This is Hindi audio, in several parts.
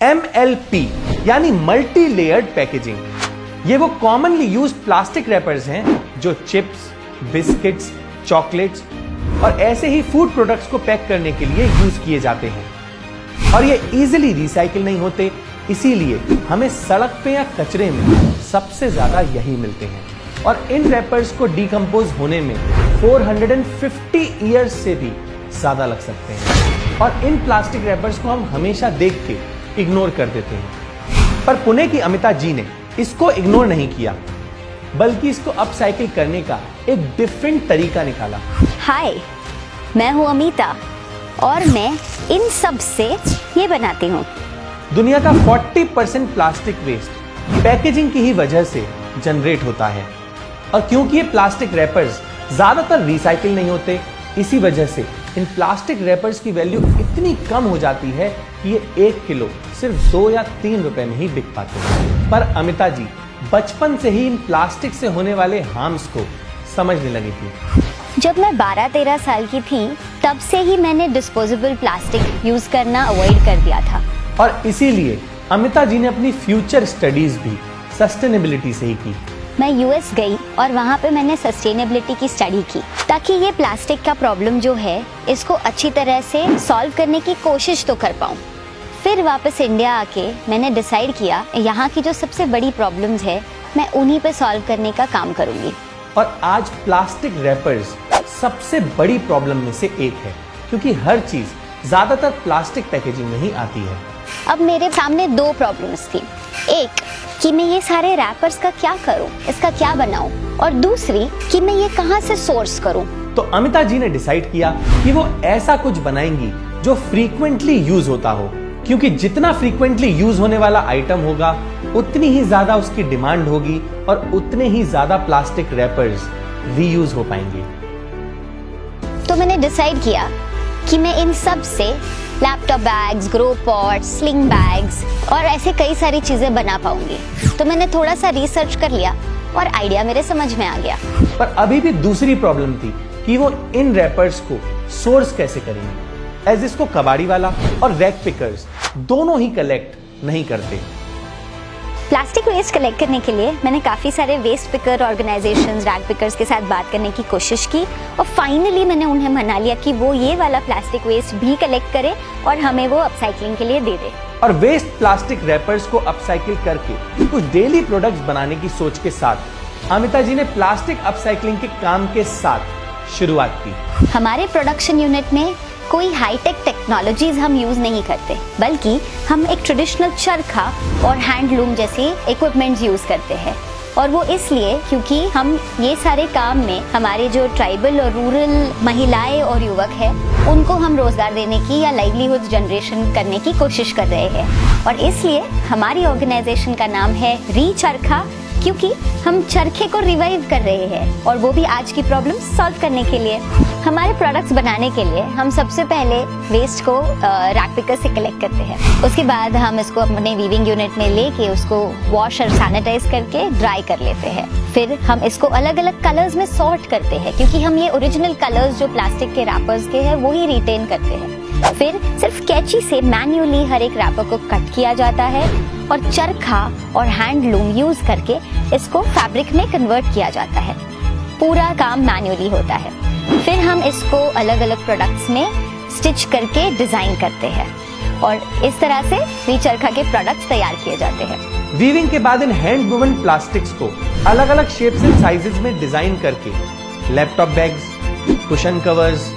MLP यानी मल्टी लेयर्ड पैकेजिंग। ये वो कॉमनली यूज्ड प्लास्टिक रैपर्स हैं जो चिप्स, बिस्किट्स, चॉकलेट्स और ऐसे ही फूड प्रोडक्ट्स को पैक करने के लिए यूज किए जाते हैं और ये इजीली रिसाइकिल नहीं होते, इसीलिए हमें सड़क पे या कचरे में सबसे ज्यादा यही मिलते हैं। और इन रैपर्स को डिकम्पोज होने में 450 ईयर्स से भी ज्यादा लग सकते हैं और इन प्लास्टिक रैपर्स को हम हमेशा देख के इग्नोर कर देते हैं। पर पुणे की अमिता जी ने इसको इग्नोर नहीं किया, बल्कि इसको अपसाइकिल करने का एक डिफरेंट तरीका निकाला। हाय, मैं हूँ अमिता और मैं इन सब से ये बनाती हूँ। दुनिया का 40% प्लास्टिक वेस्ट पैकेजिंग की ही वजह से जनरेट होता है और क्योंकि ये प्लास्टिक रैपर्स ज्यादातर रिसाइकिल नहीं होते, इसी वजह से इन प्लास्टिक रैपर्स की वैल्यू इतनी कम हो जाती है कि ये 1 किलो सिर्फ 2 या 3 रुपए में ही बिक पाते हैं। पर अमिता जी बचपन से ही इन प्लास्टिक से होने वाले हार्म्स को समझने लगी थी। जब मैं 12-13 साल की थी, तब से ही मैंने डिस्पोजेबल प्लास्टिक यूज करना अवॉइड कर दिया था। और इसीलिए अमिता जी ने अपनी फ्यूचर स्टडीज भी सस्टेनेबिलिटी से ही की। मैं यूएस गई और वहाँ पे मैंने सस्टेनेबिलिटी की स्टडी की ताकि ये प्लास्टिक का प्रॉब्लम जो है इसको अच्छी तरह से सॉल्व करने की कोशिश तो कर पाऊँ। फिर वापस इंडिया आके मैंने डिसाइड किया यहाँ की जो सबसे बड़ी प्रॉब्लम्स है मैं उन्हीं पे सॉल्व करने का काम करूँगी। और आज प्लास्टिक रैपर्स सबसे बड़ी प्रॉब्लम में से एक है, क्योंकि हर चीज ज्यादातर प्लास्टिक पैकेजिंग में ही आती है। अब मेरे सामने 2 प्रॉब्लम्स थी, एक कि मैं ये सारे रैपर्स का क्या करूं, इसका क्या बनाऊं, और दूसरी कि मैं ये कहां से सोर्स करूं। तो अमिता जी ने डिसाइड किया कि वो ऐसा कुछ बनाएंगी जो फ्रीक्वेंटली यूज होता हो, क्योंकि जितना फ्रीक्वेंटली यूज होने वाला आइटम होगा उतनी ही ज्यादा उसकी डिमांड होगी और उतने ही ज्यादा प्लास्टिक रैपर्स रीयूज हो पाएंगे। तो मैंने डिसाइड किया कि मैं इन सब से laptop bags, grow pot, sling bags और ऐसे कई सारी चीजें बना पाऊंगी। तो मैंने थोड़ा सा रिसर्च कर लिया और आइडिया मेरे समझ में आ गया। पर अभी भी दूसरी प्रॉब्लम थी कि वो इन रैपर्स को सोर्स कैसे करेंगे, एज इसको कबाड़ी वाला और रैक पिकर्स दोनों ही कलेक्ट नहीं करते। प्लास्टिक वेस्ट कलेक्ट करने के लिए मैंने काफ़ी सारे waste picker organisations, rag pickers के साथ बात करने की कोशिश की और फाइनली मैंने उन्हें मना लिया कि वो ये वाला प्लास्टिक वेस्ट भी कलेक्ट करें और हमें वो अपसाइकलिंग के लिए दे दे। और वेस्ट प्लास्टिक रैपर्स को अपसाइकिल करके कुछ डेली प्रोडक्ट्स बनाने की सोच के साथ अमिता जी ने प्लास्टिक अपसाइकलिंग के काम के साथ शुरुआत की। हमारे प्रोडक्शन यूनिट में कोई हाईटेक टेक्नोलॉजीज हम यूज नहीं करते, बल्कि हम एक ट्रेडिशनल चरखा और हैंडलूम जैसे इक्विपमेंट्स यूज करते हैं। और वो इसलिए क्योंकि हम ये सारे काम में हमारे जो ट्राइबल और रूरल महिलाएं और युवक हैं उनको हम रोजगार देने की या लाइवलीहुड जनरेशन करने की कोशिश कर रहे हैं। और इसलिए हमारी ऑर्गेनाइजेशन का नाम है रीचरखा, क्योंकि हम चरखे को रिवाइव कर रहे हैं और वो भी आज की प्रॉब्लम सॉल्व करने के लिए। हमारे प्रोडक्ट्स बनाने के लिए हम सबसे पहले वेस्ट को रैक पिकर से कलेक्ट करते हैं। उसके बाद हम इसको अपने वीविंग यूनिट में लेके उसको वॉश और सैनिटाइज करके ड्राई कर लेते हैं। फिर हम इसको अलग अलग कलर्स में सॉर्ट करते हैं, क्योंकि हम ये ओरिजिनल कलर्स जो प्लास्टिक के रैपर्स के हैं वो ही रिटेन करते हैं। फिर सिर्फ कैंची से मैन्युअली हर एक रैपर को कट किया जाता है और चरखा और हैंडलूम यूज करके इसको फैब्रिक में कन्वर्ट किया जाता है। पूरा काम मैन्युअली होता है। फिर हम इसको अलग अलग प्रोडक्ट्स में स्टिच करके डिजाइन करते हैं और इस तरह से रीचरखा के प्रोडक्ट्स तैयार किए जाते हैं। वीविंग के बाद इन हैंड वुवन प्लास्टिक्स को अलग अलग शेप्स एंड साइजेस में डिजाइन करके laptop bags, cushion covers,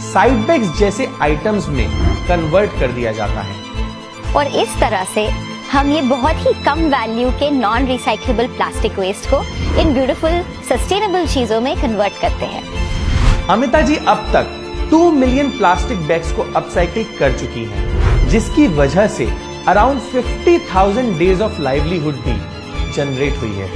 side bags जैसे आइटम्स में कन्वर्ट कर दिया जाता है। और इस तरह से हम ये बहुत ही कम वैल्यू के नॉन रिसाइक्लेबल प्लास्टिक वेस्ट को इन ब्यूटीफुल सस्टेनेबल चीजों में कन्वर्ट करते हैं। अमिता जी अब तक 2 मिलियन प्लास्टिक बैग्स को अपसाइकिल कर चुकी हैं, जिसकी वजह से अराउंड 50,000 डेज ऑफ लाइवलीहुड भी जनरेट हुई है।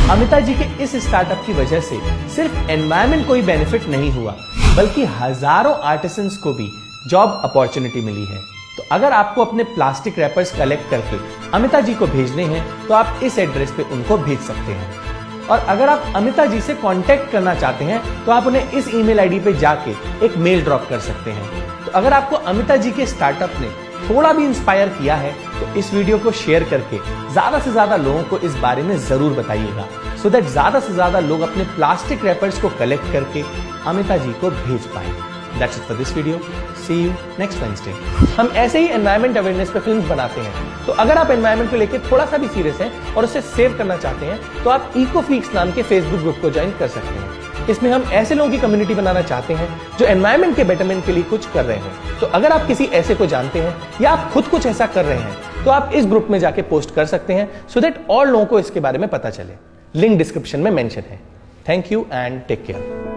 अमिता जी के इस स्टार्टअप की वजह से सिर्फ एनवायरनमेंट को ही बेनिफिट नहीं हुआ, बल्कि हजारों आर्टिसंस को भी जॉब अपॉर्चुनिटी मिली है। तो अगर आपको अपने प्लास्टिक रैपर्स कलेक्ट करके अमिता जी को भेजने हैं तो आप इस एड्रेस पे उनको भेज सकते हैं। और अगर आप अमिता जी से कांटेक्ट करना चाहते हैं तो आप उन्हें इस ईमेल आईडी पे जाके एक मेल ड्रॉप कर सकते हैं। तो अगर आपको अमिता जी के स्टार्टअप ने थोड़ा भी इंस्पायर किया है तो इस वीडियो को शेयर करके ज्यादा से ज्यादा लोगों को इस बारे में जरूर बताइएगा, सो दैट ज्यादा से ज्यादा लोग अपने प्लास्टिक रैपर्स को कलेक्ट करके अमिता जी को भेज पाए। That's it for this video. See you next Wednesday. हम ऐसे ही एनवायरमेंट अवेयरनेस पे फिल्म्स बनाते हैं, तो अगर आप एनवायरमेंट को लेके थोड़ा सा भी सीरियस हैं और उसे सेव करना चाहते हैं तो आप इको फ्रीक्स नाम के फेसबुक ग्रुप को ज्वाइन कर सकते हैं। इसमें हम ऐसे लोगों की कम्युनिटी बनाना चाहते हैं जो एनवायरमेंट के बेटरमेंट के लिए कुछ कर रहे हैं। तो अगर आप किसी ऐसे को जानते हैं या आप खुद कुछ ऐसा कर रहे हैं तो आप इस ग्रुप में जाके पोस्ट कर सकते हैं, सो दैट और लोगों को इसके बारे में पता चले। लिंक डिस्क्रिप्शन में मेंशन है। Thank you and take care.